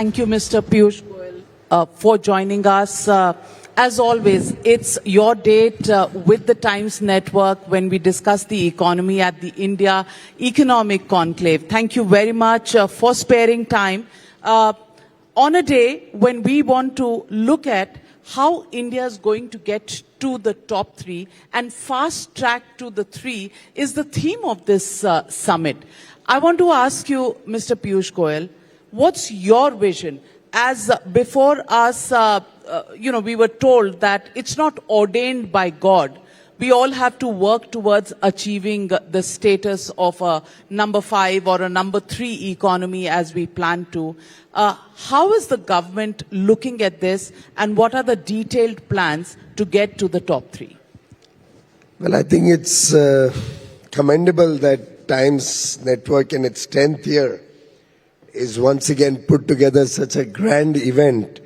Thank you, Mr. Piyush Goyal, for joining us. As always, it's your date with the Times Network when we discuss the economy at the India Economic Conclave. Thank you very much for sparing time on a day when we want to look at how India is going to get to the top three and fast track to the three is the theme of this summit. I want to ask you, Mr. Piyush Goyal, what's your vision? As before us, we were told that it's not ordained by God. We all have to work towards achieving the status of a number 5 or a number 3 economy as we plan to. How is the government looking at this, and what are the detailed plans to get to the top 3? Well, I think it's commendable that Times Network in its 10th year is once again put together such a grand event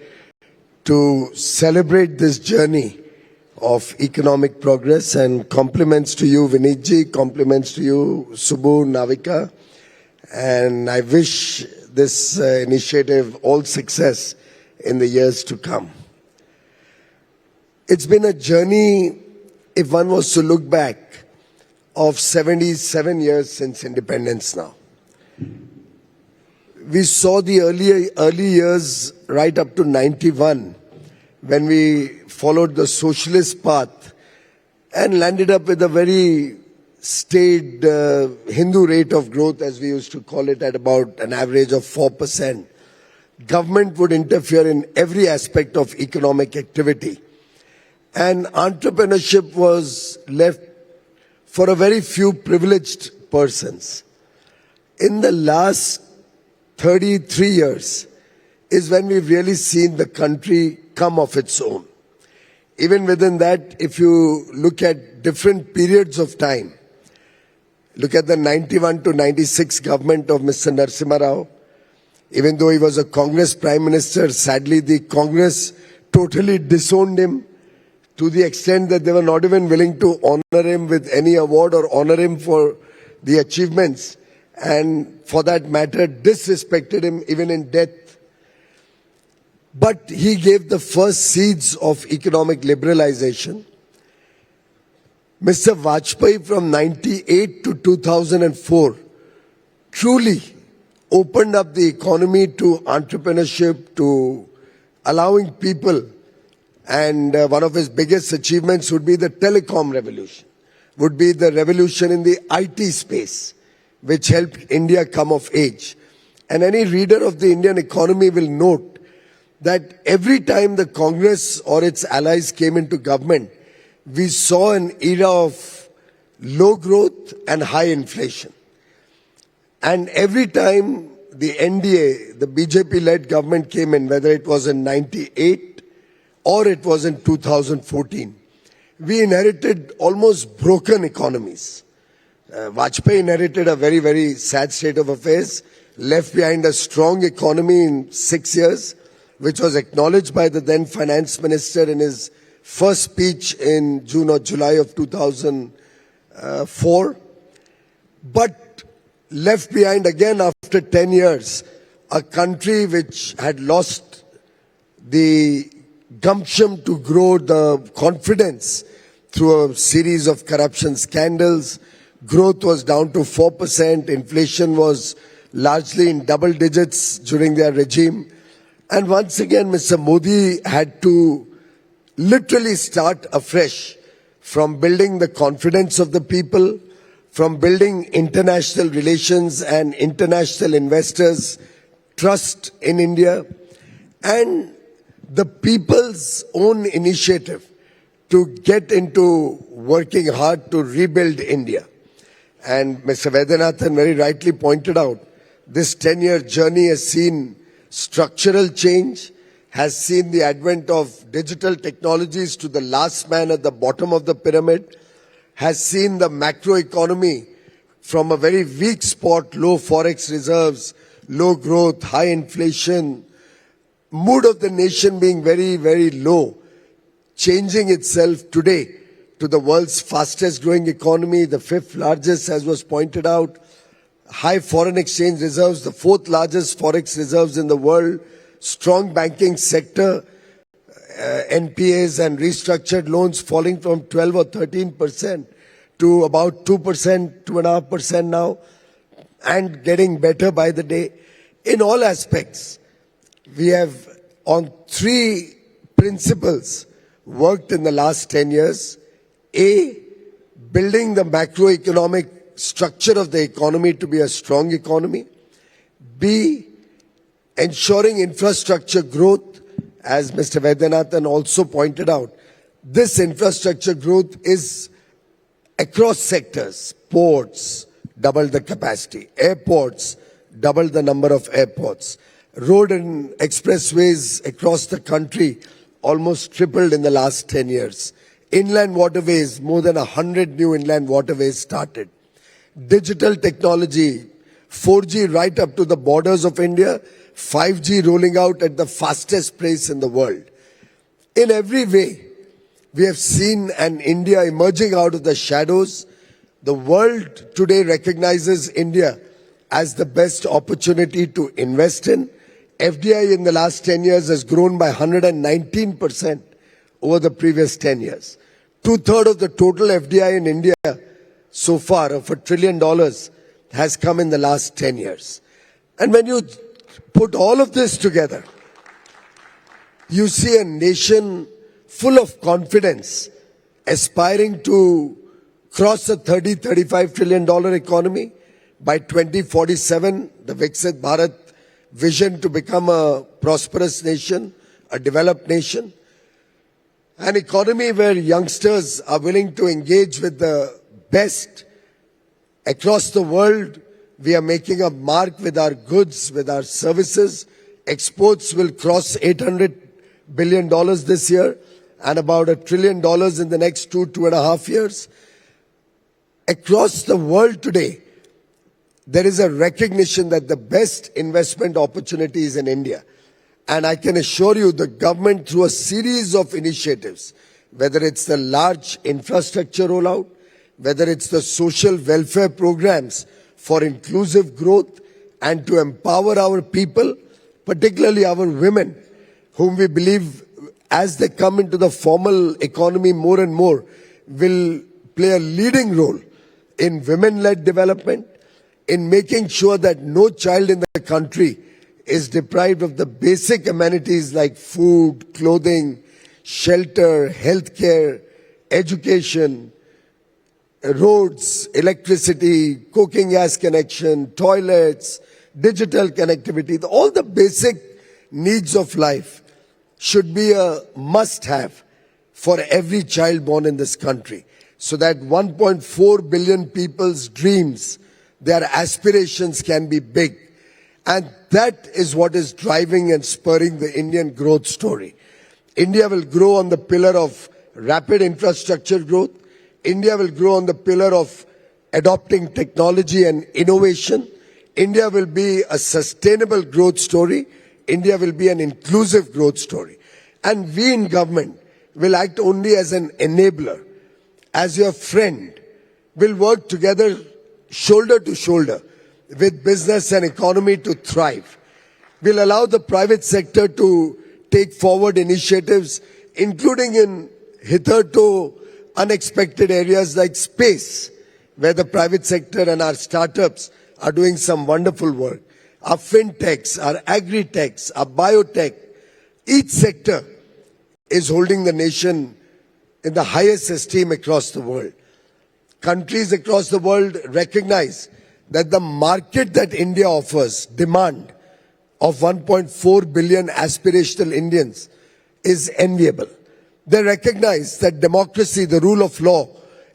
to celebrate this journey of economic progress, and compliments to you, Vinitji, compliments to you, Subbu, Navika, and I wish this initiative all success in the years to come. It's been a journey, if one was to look back, of 77 years since independence now. We saw the early years right up to 91 when we followed the socialist path and landed up with a very staid Hindu rate of growth, as we used to call it, at about an average of 4%. Government would interfere in every aspect of economic activity, and entrepreneurship was left for a very few privileged persons. In the last 33 years is when we've really seen the country come of its own. Even within that, if you look at different periods of time, look at the 91 to 96 government of Mr. Narasimha Rao. Even though he was a Congress Prime Minister, sadly the Congress totally disowned him to the extent that they were not even willing to honor him with any award or honor him for the achievements, and for that matter disrespected him even in death. But he gave the first seeds of economic liberalization. Mr. Vajpayee from 98 to 2004 truly opened up the economy to entrepreneurship, to allowing people, and one of his biggest achievements would be the telecom revolution, would be the revolution in the IT space, which helped India come of age. And any reader of the Indian economy will note that every time the Congress or its allies came into government, we saw an era of low growth and high inflation. And every time the NDA, the BJP-led government came in, whether it was in 98 or it was in 2014, we inherited almost broken economies. Vajpayee inherited a very, very sad state of affairs, left behind a strong economy in 6 years, which was acknowledged by the then finance minister in his first speech in June or July of 2004. But left behind again after 10 years, a country which had lost the gumption to grow, the confidence through a series of corruption scandals. Growth was down to 4%. Inflation was largely in double digits during their regime. And once again, Mr. Modi had to literally start afresh from building the confidence of the people, from building international relations and international investors' trust in India, and the people's own initiative to get into working hard to rebuild India. And Mr. Vaidyanathan very rightly pointed out, this 10-year journey has seen structural change, has seen the advent of digital technologies to the last man at the bottom of the pyramid, has seen the macroeconomy from a very weak spot, low forex reserves, low growth, high inflation, mood of the nation being very, very low, changing itself today to the world's fastest growing economy, the 5th largest, as was pointed out, high foreign exchange reserves, the 4th largest forex reserves in the world, strong banking sector, NPAs and restructured loans falling from 12 or 13% to about 2%, 2.5% now, and getting better by the day. In all aspects, we have on three principles worked in the last 10 years. A, building the macroeconomic structure of the economy to be a strong economy. B, ensuring infrastructure growth, as Mr. Vaidyanathan also pointed out. This infrastructure growth is across sectors. Ports, double the capacity. Airports, double the number of airports. Road and expressways across the country almost tripled in the last 10 years. Inland waterways, more than 100 new inland waterways started. Digital technology, 4G right up to the borders of India, 5G rolling out at the fastest pace in the world. In every way, we have seen an India emerging out of the shadows. The world today recognizes India as the best opportunity to invest in. FDI in the last 10 years has grown by 119% over the previous 10 years. 2/3 of the total FDI in India so far of $1 trillion has come in the last 10 years. And when you put all of this together, you see a nation full of confidence, aspiring to cross a $30-35 trillion economy by 2047, the Viksit Bharat vision to become a prosperous nation, a developed nation, an economy where youngsters are willing to engage with the best across the world. We are making a mark with our goods, with our services. Exports will cross $800 billion this year and about $1 trillion in the next 2.5 years. Across the world today, there is a recognition that the best investment opportunity is in India. And I can assure you the government, through a series of initiatives, whether it's the large infrastructure rollout, whether it's the social welfare programs for inclusive growth and to empower our people, particularly our women, whom we believe as they come into the formal economy more and more, will play a leading role in women-led development, in making sure that no child in the country is deprived of the basic amenities like food, clothing, shelter, healthcare, education, roads, electricity, cooking gas connection, toilets, digital connectivity. All the basic needs of life should be a must-have for every child born in this country, so that 1.4 billion people's dreams, their aspirations can be big. And that is what is driving and spurring the Indian growth story. India will grow on the pillar of rapid infrastructure growth. India will grow on the pillar of adopting technology and innovation. India will be a sustainable growth story. India will be an inclusive growth story. And we in government will act only as an enabler, as your friend. We'll work together shoulder to shoulder with business and economy to thrive. We'll allow the private sector to take forward initiatives, including in hitherto unexpected areas like space, where the private sector and our startups are doing some wonderful work. Our fintechs, our agri-techs, our biotech, each sector is holding the nation in the highest esteem across the world. Countries across the world recognize that the market that India offers, demand of 1.4 billion aspirational Indians, is enviable. They recognize that democracy, the rule of law,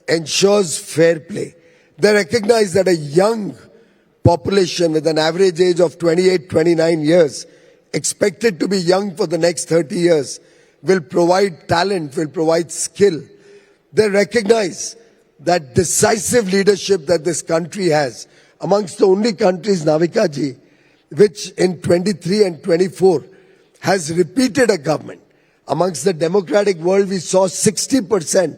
ensures fair play. They recognize that a young population with an average age of 28, 29 years, expected to be young for the next 30 years, will provide talent, will provide skill. They recognize that decisive leadership that this country has, amongst the only countries, Navika ji, which in 23 and 24 has repeated a government. Amongst the democratic world, we saw 60%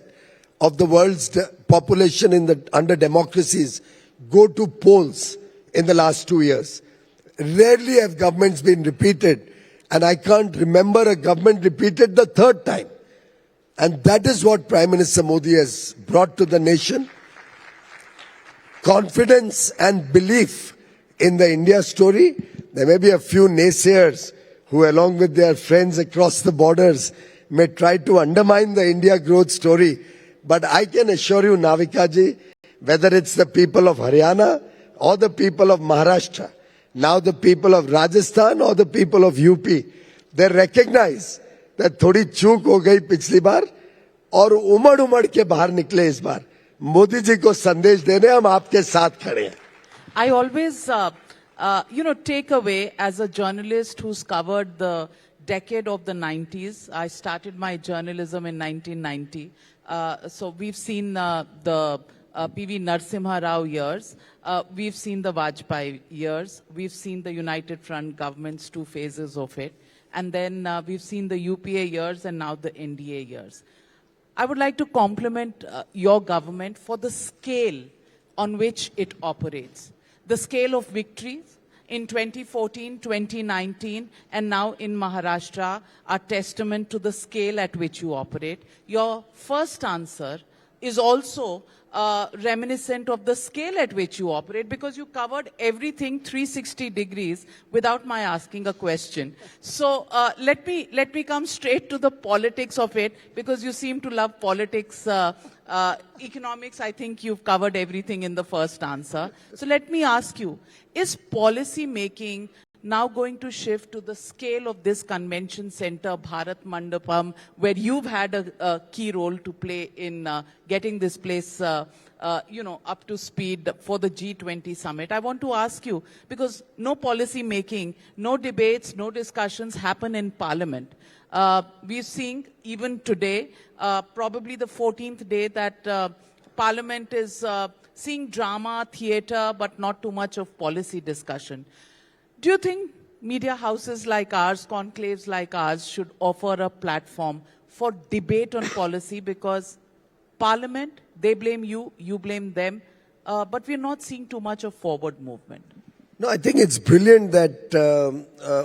of the world's population under democracies go to polls in the last 2 years. Rarely have governments been repeated And I can't remember a government repeated the third time. And that is what Prime Minister Modi has brought to the nation. Confidence and belief in the India story. There may be a few naysayers who, along with their friends across the borders, may try to undermine the India growth story. But I can assure you, Navika ji, whether it's the people of Haryana or the people of Maharashtra, now the people of Rajasthan or the people of UP, they recognize that थोड़ी चूक हो गई पिछली बार और उमड़ के बाहर निकले इस बार. मोदी जी को संदेश देने हम आपके साथ खड़े हैं. I always, take away as a journalist who's covered the decade of the 90s. I started my journalism in 1990. So we've seen the P.V. Narasimha Rao years. We've seen the Vajpayee years. We've seen the United Front government's two phases of it. And then we've seen the UPA years and now the NDA years. I would like to compliment your government for the scale on which it operates. The scale of victories in 2014, 2019, and now in Maharashtra are testament to the scale at which you operate. Your first answer is also reminiscent of the scale at which you operate, because you covered everything 360 degrees without my asking a question. So let me come straight to the politics of it, because you seem to love politics. Economics, I think you've covered everything in the first answer. So let me ask you, is policy making now going to shift to the scale of this convention center, Bharat Mandapam, where you've had a key role to play in getting this place, up to speed for the G20 summit? I want to ask you, because no policy making, no debates, no discussions happen in Parliament. We're seeing even today, probably the 14th day that Parliament is seeing drama, theatre, but not too much of policy discussion. Do you think media houses like ours, conclaves like ours, should offer a platform for debate on policy? Because Parliament, they blame you, you blame them, but we're not seeing too much of forward movement. No, I think it's brilliant that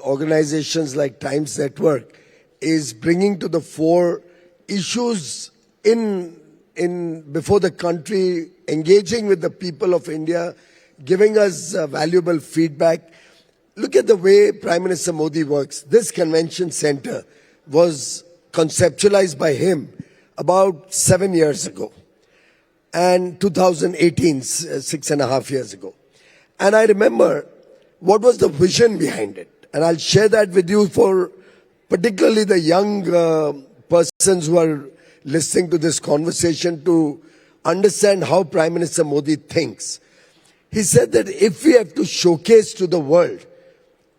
organizations like Times Network is bringing to the fore issues before the country, engaging with the people of India, giving us valuable feedback. Look at the way Prime Minister Modi works. This convention center was conceptualized by him about 7 years ago, and 2018, 6.5 years ago. And I remember what was the vision behind it. And I'll share that with you for particularly the young persons who are listening to this conversation to understand how Prime Minister Modi thinks. He said that if we have to showcase to the world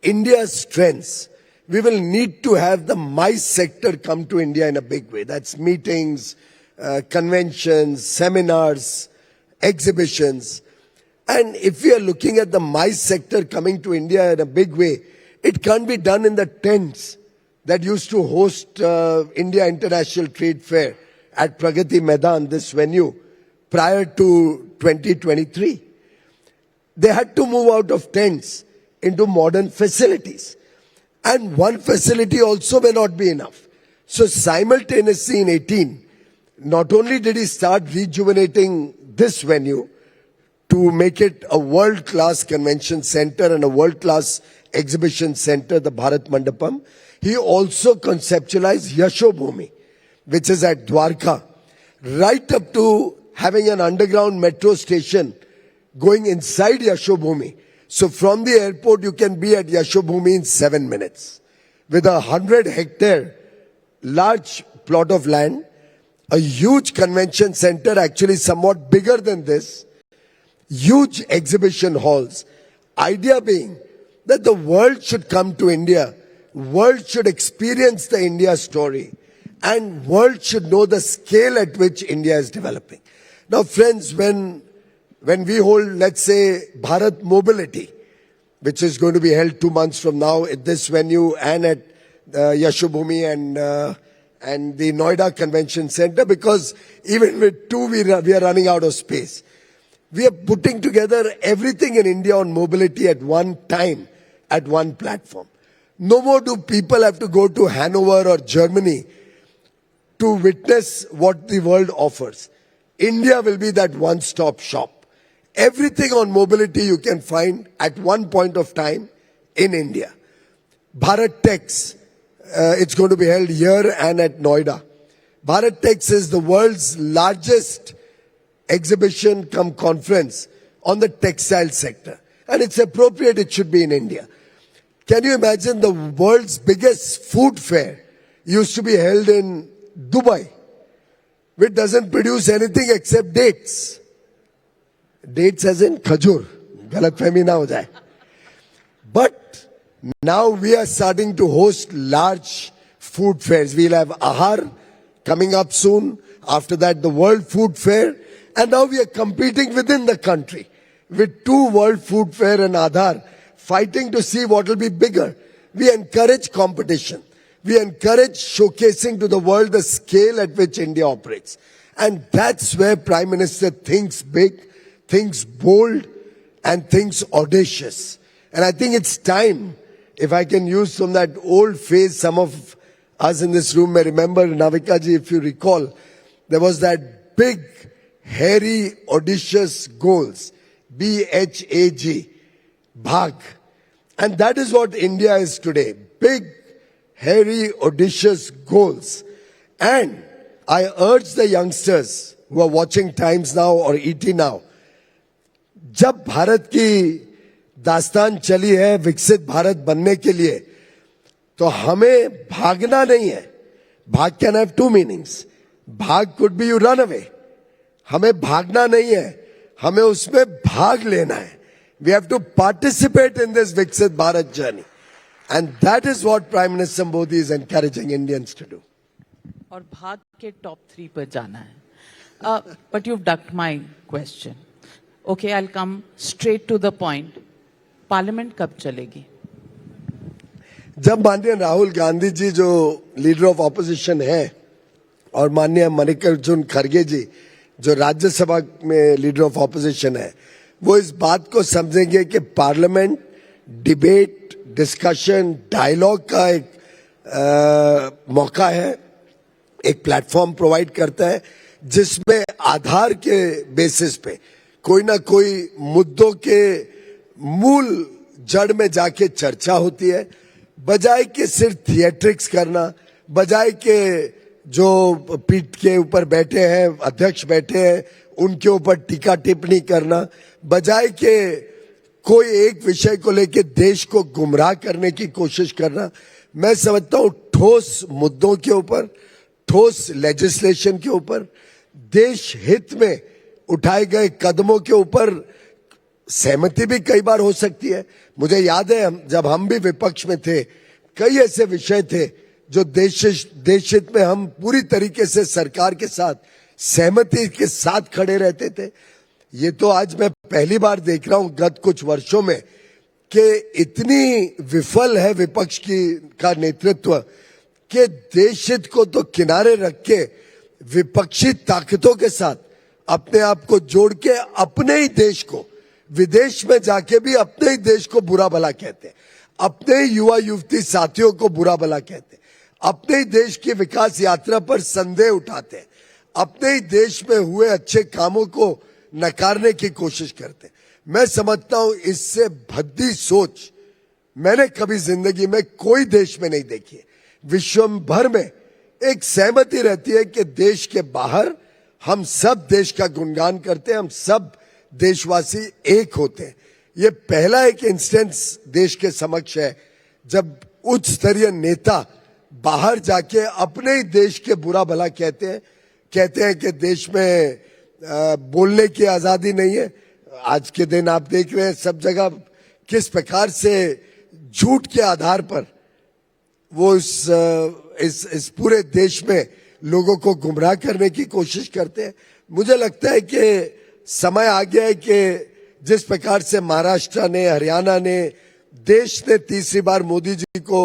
India's strengths, we will need to have the MICE sector come to India in a big way. That's meetings, conventions, seminars, exhibitions. And if we are looking at the MICE sector coming to India in a big way, it can't be done in the tents that used to host India International Trade Fair at Pragati Maidan, this venue, prior to 2023. They had to move out of tents into modern facilities. And one facility also may not be enough. So simultaneously in 18, not only did he start rejuvenating this venue to make it a world-class convention center and a world-class exhibition center, the Bharat Mandapam, he also conceptualized Yashobhumi, which is at Dwarka, right up to having an underground metro station going inside Yashobhumi. So from the airport, you can be at Yashobhumi in 7 minutes. With 100-hectare large plot of land, a huge convention center, actually somewhat bigger than this, huge exhibition halls. Idea being that the world should come to India, world should experience the India story, and world should know the scale at which India is developing. Now friends, when we hold, let's say, Bharat Mobility, which is going to be held 2 months from now at this venue and at Yashobhumi and the Noida Convention Center, because even with two, we are running out of space. We are putting together everything in India on mobility at one time, at one platform. No more do people have to go to Hanover or Germany to witness what the world offers. India will be that one-stop shop. Everything on mobility you can find at one point of time in India. Bharat Tex, it's going to be held here and at Noida. Bharat Tex is the world's largest exhibition cum conference on the textile sector. And it's appropriate it should be in India. Can you imagine the world's biggest food fair used to be held in Dubai, which doesn't produce anything except dates. Dates as in khajur. Galatfahmi na ho jaye. But now we are starting to host large food fairs. We'll have Ahar coming up soon. After that, the World Food Fair. And now we are competing within the country with 2 World Food Fair and Aadhaar, fighting to see what will be bigger. We encourage competition. We encourage showcasing to the world the scale at which India operates. And that's where Prime Minister thinks big, thinks bold, and thinks audacious. And I think it's time, if I can use from that old phrase, some of us in this room may remember, Navika ji, if you recall, there was that big, hairy, audacious goals, BHAG, Bhag. And that is what India is today. Big, hairy, audacious goals. And I urge the youngsters who are watching Times Now or ET Now, जब भारत की दास्तान चली है विकसित भारत बनने के लिए, तो हमें भागना नहीं है. भाग can have 2 meanings. भाग could be you run away. हमें भागना नहीं है, हमें उसमें भाग लेना है. We have to participate in this Viksit Bharat journey. And that is what Prime Minister Modi is encouraging Indians to do. और भाग के top 3 पर जाना है. But you've ducked my question. Okay, I'll come straight to the point. Parliament कब चलेगी? जब माननीय राहुल गांधी जी जो लीडर ऑफ ऑपोजिशन है और माननीय मल्लिकार्जुन खड़गे जी जो राज्यसभा में लीडर ऑफ ऑपोजिशन है, वो इस बात को समझेंगे कि पार्लियामेंट डिबेट, डिस्कशन, डायलॉग का एक मौका है, एक प्लेटफॉर्म प्रोवाइड करता है जिसमें आधार के बेसिस पे कोई ना कोई मुद्दों के मूल जड़ में जाके चर्चा होती है, बजाय के सिर्फ थिएट्रिक्स करना, बजाय के जो पीठ के ऊपर बैठे हैं, अध्यक्ष बैठे हैं, उनके ऊपर टीका टिप्पणी करना, बजाय के कोई एक विषय को लेके देश को गुमराह करने की कोशिश करना. मैं समझता हूं ठोस मुद्दों के ऊपर, ठोस लेजिस्लेशन के ऊपर, देश हित में उठाए गए कदमों के ऊपर सहमति भी कई बार हो सकती है. मुझे याद है जब हम भी विपक्ष में थे, कई ऐसे विषय थे जो देश हित में हम पूरी तरीके से सरकार के साथ सहमति के साथ खड़े रहते थे. ये तो आज मैं पहली बार देख रहा हूं गत कुछ वर्षों में कि इतनी विफल है विपक्ष का नेतृत्व कि देश हित को तो किनारे रख के विपक्षी ताकतों के साथ अपने आप को जोड़ के अपने ही देश को, विदेश में जाके भी अपने ही देश को बुरा भला कहते हैं, अपने ही युवा युवती साथियों को बुरा भला कहते हैं, अपने ही देश की विकास यात्रा पर संदेह उठाते हैं, अपने ही देश में हुए अच्छे कामों को नकारने की कोशिश करते हैं. मैं समझता हूं इससे भद्दी सोच मैंने कभी जिंदगी में कोई देश में नहीं देखी है. विश्व भर में एक सहमति रहती है कि देश के बाहर हम सब देश का गुणगान करते हैं, हम सब देशवासी एक होते हैं. ये पहला एक इंस्टेंस देश के समक्ष है जब उच्च स्तरीय नेता बाहर जाके अपने ही देश के बुरा भला कहते हैं कि देश में बोलने की आजादी नहीं है. आज के दिन आप देख रहे हैं सब जगह किस प्रकार से झूठ के आधार पर वो इस पूरे देश में लोगों को गुमराह करने की कोशिश करते हैं. मुझे लगता है कि समय आ गया है कि जिस प्रकार से महाराष्ट्र ने, हरियाणा ने, देश ने तीसरी बार मोदी जी को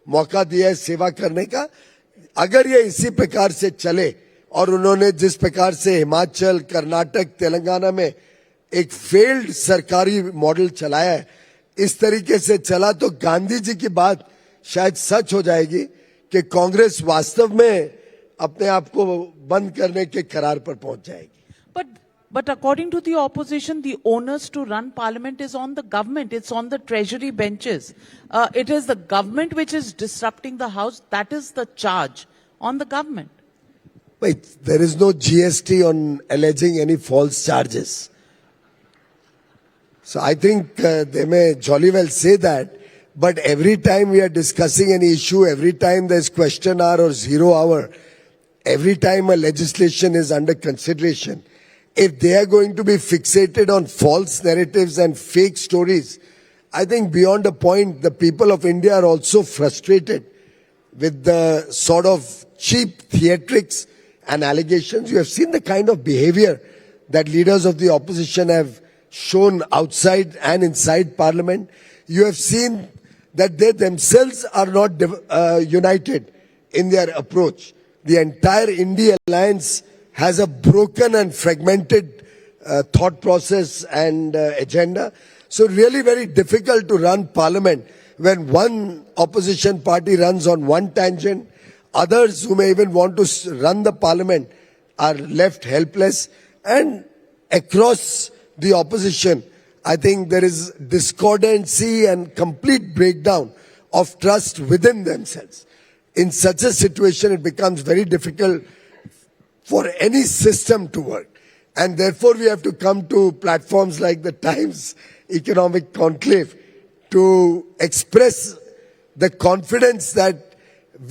मौका दिया है सेवा करने का, अगर ये इसी प्रकार से चले और उन्होंने जिस प्रकार से हिमाचल, कर्नाटक, तेलंगाना में एक फेल्ड सरकारी मॉडल चलाया है, इस तरीके से चला तो गांधी जी की बात शायद सच हो जाएगी कि कांग्रेस वास्तव में अपने आप को बंद करने के करार पर पहुंच जाएगी. But according to the opposition, the onus to run parliament is on the government. It's on the treasury benches. It is the government which is disrupting the house. That is the charge on the government. Wait, there is no GST on alleging any false charges. So I think they may jolly well say that, but every time we are discussing any issue, every time there's question hour or 0 hour, every time a legislation is under consideration, if they are going to be fixated on false narratives and fake stories, I think beyond a point, the people of India are also frustrated with the sort of cheap theatrics and allegations. You have seen the kind of behavior that leaders of the opposition have shown outside and inside Parliament. You have seen that they themselves are not united in their approach. The entire India alliance has a broken and fragmented thought process and agenda. So really very difficult to run Parliament when one opposition party runs on one tangent, others who may even want to run the Parliament are left helpless, and across the opposition, I think there is discordancy and complete breakdown of trust within themselves. In such a situation, it becomes very difficult for any system to work. And therefore, we have to come to platforms like the Times Economic Conclave to express the confidence that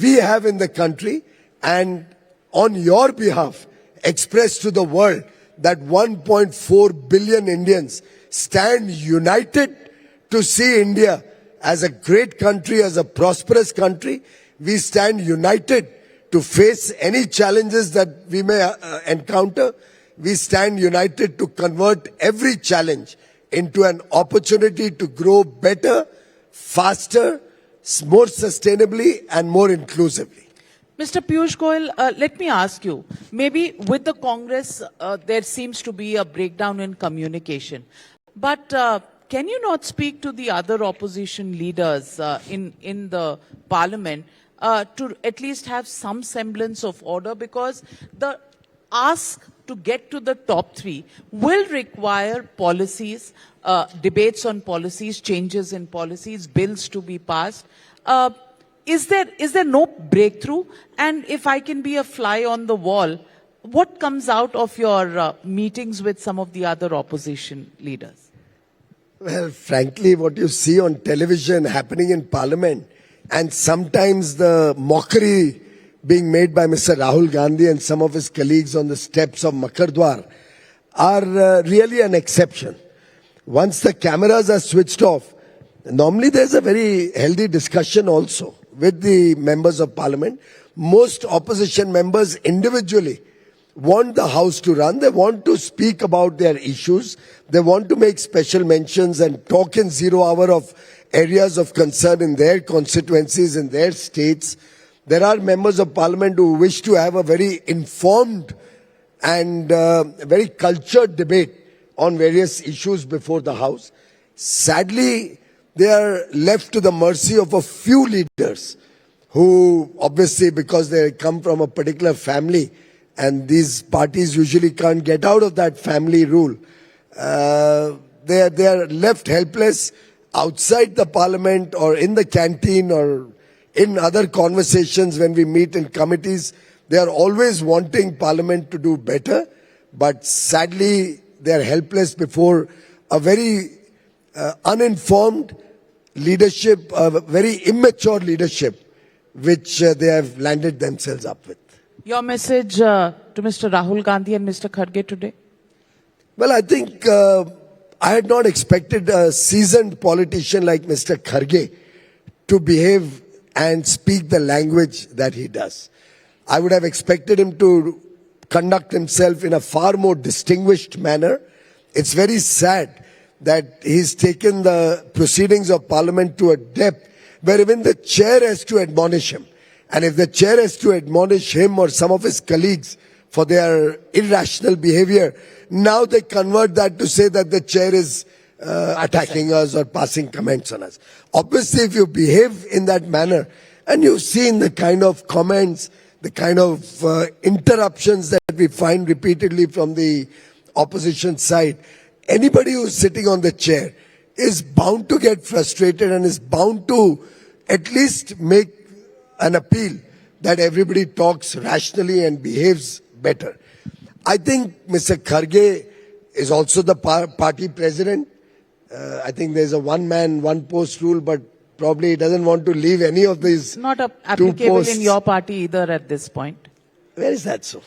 we have in the country, and on your behalf, express to the world that 1.4 billion Indians stand united to see India as a great country, as a prosperous country. We stand united to face any challenges that we may encounter. We stand united to convert every challenge into an opportunity to grow better, faster, more sustainably and more inclusively. Mr. Piyush Goyal, let me ask you, maybe with the Congress, there seems to be a breakdown in communication. But can you not speak to the other opposition leaders in the Parliament to at least have some semblance of order? Because the ask to get to the top three will require policies, debates on policies, changes in policies, bills to be passed. Is there no breakthrough? And if I can be a fly on the wall, what comes out of your meetings with some of the other opposition leaders? Well, frankly, what you see on television happening in Parliament, and sometimes the mockery being made by Mr. Rahul Gandhi and some of his colleagues on the steps of Makardwar, are really an exception. Once the cameras are switched off, normally there's a very healthy discussion also with the members of Parliament. Most opposition members individually want the House to run. They want to speak about their issues. They want to make special mentions and talk in 0 hour of areas of concern in their constituencies, in their states. There are members of Parliament who wish to have a very informed and very cultured debate on various issues before the House. Sadly, they are left to the mercy of a few leaders who, obviously, because they come from a particular family, and these parties usually can't get out of that family rule, they are left helpless outside the Parliament or in the canteen or in other conversations when we meet in committees. They are always wanting Parliament to do better, but sadly they are helpless before a very uninformed leadership, a very immature leadership, which they have landed themselves up with. Your message to Mr. Rahul Gandhi and Mr. Kharge today? Well, I think I had not expected a seasoned politician like Mr. Kharge to behave and speak the language that he does. I would have expected him to conduct himself in a far more distinguished manner. It's very sad that he's taken the proceedings of Parliament to a depth where even the chair has to admonish him. And if the chair has to admonish him or some of his colleagues for their irrational behavior, now they convert that to say that the chair is attacking us or passing comments on us. Obviously, if you behave in that manner, and you've seen the kind of comments, the kind of interruptions that we find repeatedly from the opposition side, anybody who's sitting on the chair is bound to get frustrated and is bound to at least make an appeal that everybody talks rationally and behaves better. I think Mr. Kharge is also the party president. I think there's a one-man, one-post rule, but probably he doesn't want to leave any of these Not two applicable posts. in your party either at this point. Where is that so?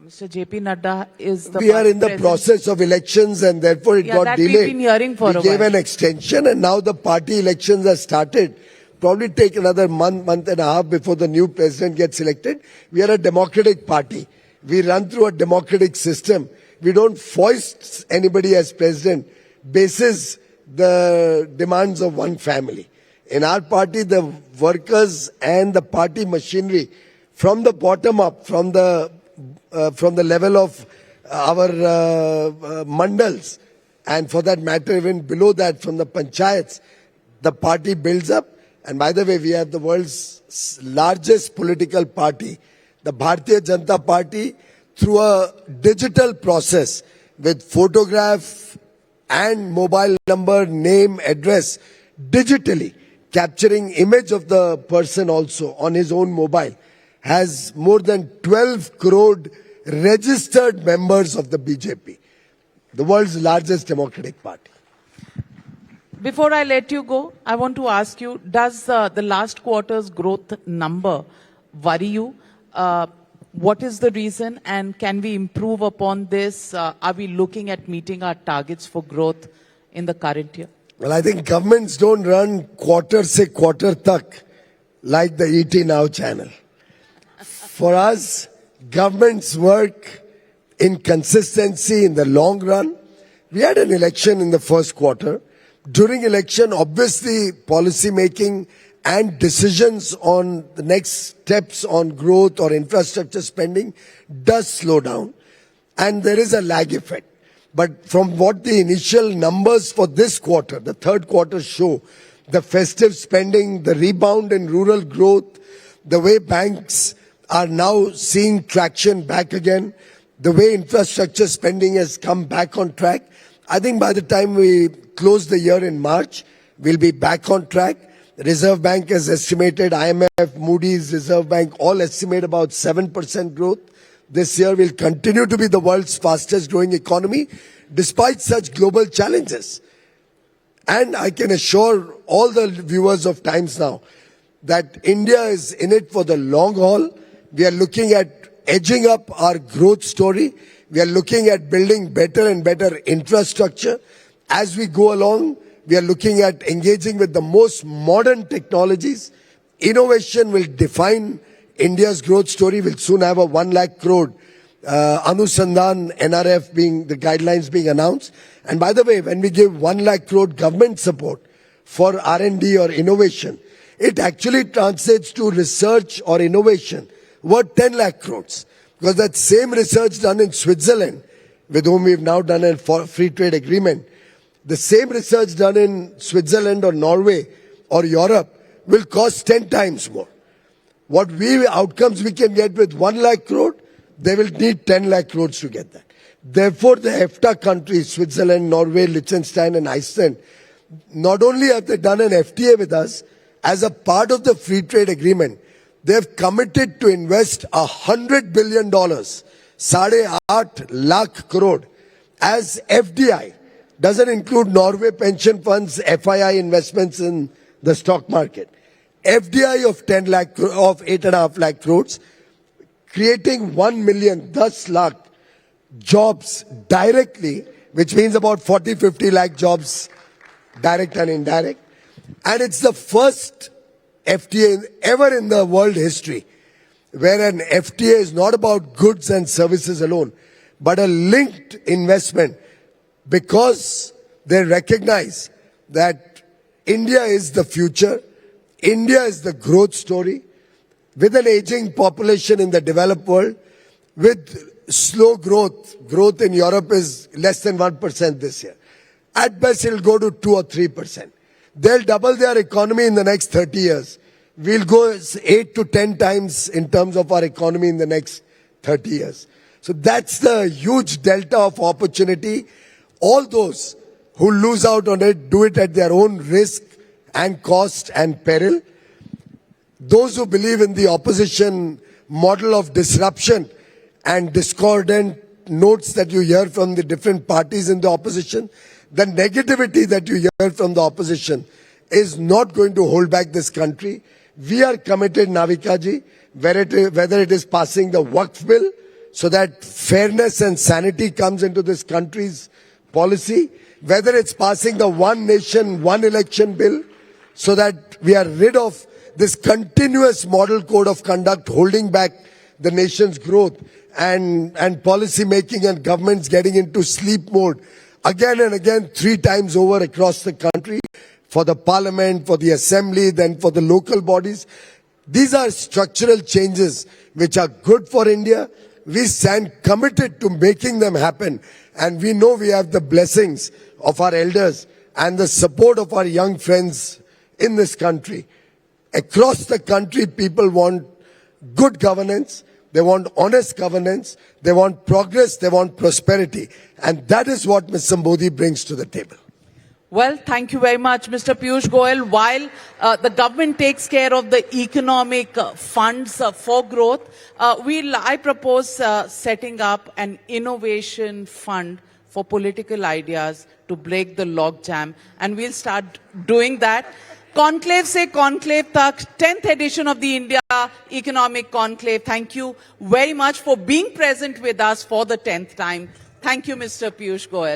Mr. JP Nadda is the We are party in the president. process of elections and therefore it Yeah, got that delayed. we've been hearing for we a gave while. an extension and now the party elections are started. Probably take another month and a half before the new president gets elected. We are a democratic party. We run through a democratic system. We don't foist anybody as president basis the demands of one family. In our party, the workers and the party machinery, from the bottom up, from the level of our mandals, and for that matter, even below that, from the panchayats, the party builds up. And by the way, we have the world's largest political party, the Bharatiya Janata Party, through a digital process with photograph and mobile number, name, address, digitally capturing image of the person also on his own mobile, has more than 12 crore registered members of the BJP, the world's largest democratic party. Before I let you go, I want to ask you, does the last quarter's growth number worry you? What is the reason and can we improve upon this? Are we looking at meeting our targets for growth in the current year? Well, I think governments don't run quarter se quarter tak like the ET Now channel. For us, governments work in consistency in the long run. We had an election in the first quarter. During election, obviously, policy making and decisions on the next steps on growth or infrastructure spending does slow down. And there is a lag effect. But from what the initial numbers for this quarter, the third quarter show, the festive spending, the rebound in rural growth, the way banks are now seeing traction back again, the way infrastructure spending has come back on track, I think by the time we close the year in March, we'll be back on track. The Reserve Bank has estimated, IMF, Moody's, Reserve Bank all estimate about 7% growth. This year will continue to be the world's fastest growing economy despite such global challenges. And I can assure all the viewers of Times Now that India is in it for the long haul. We are looking at edging up our growth story. We are looking at building better and better infrastructure. As we go along, we are looking at engaging with the most modern technologies. Innovation will define India's growth story. We'll soon have a 1 lakh crore Anusandhan NRF being the guidelines being announced. And by the way, when we give 1 lakh crore government support for R&D or innovation, it actually translates to research or innovation worth 10 lakh crores. Because that same research done in Switzerland, with whom we've now done a free trade agreement, the same research done in Switzerland or Norway or Europe will cost 10 times more. What outcomes we can get with 1 lakh crore, they will need 10 lakh crores to get that. Therefore, the EFTA countries, Switzerland, Norway, Liechtenstein and Iceland, not only have they done an FTA with us, as a part of the free trade agreement, they have committed to invest $100 billion, 8.5 lakh crore, as FDI. Doesn't include Norway pension funds, FII investments in the stock market. FDI of 8.5 lakh crores, creating 1 million, 10 lakh jobs directly, which means about 40-50 lakh jobs, direct and indirect. And it's the first FTA ever in the world history where an FTA is not about goods and services alone, but a linked investment, because they recognize that India is the future, India is the growth story, with an aging population in the developed world, with slow growth. Growth in Europe is less than 1% this year. At best, it'll go to 2 or 3%. They'll double their economy in the next 30 years. We'll go 8 to 10 times in terms of our economy in the next 30 years. So that's the huge delta of opportunity. All those who lose out on it do it at their own risk and cost and peril. Those who believe in the opposition model of disruption and discordant notes that you hear from the different parties in the opposition, the negativity that you hear from the opposition is not going to hold back this country. We are committed, Navikaji, whether it is passing the Waqf bill so that fairness and sanity comes into this country's policy, whether it's passing the One Nation, One Election bill so that we are rid of this continuous model code of conduct holding back the nation's growth and policy making and governments getting into sleep mode again and again 3 times over across the country for the parliament, for the assembly, then for the local bodies. These are structural changes which are good for India. We stand committed to making them happen, and we know we have the blessings of our elders and the support of our young friends in this country. Across the country, people want good governance, they want honest governance, they want progress, they want prosperity. And that is what Mr. Modi brings to the table. Well, thank you very much, Mr. Piyush Goyal. While the government takes care of the economic funds for growth, I propose setting up an innovation fund for political ideas to break the logjam, and we'll start doing that. Conclave se conclave tak, 10th edition of the India Economic Conclave. Thank you very much for being present with us for the 10th time. Thank you, Mr. Piyush Goyal.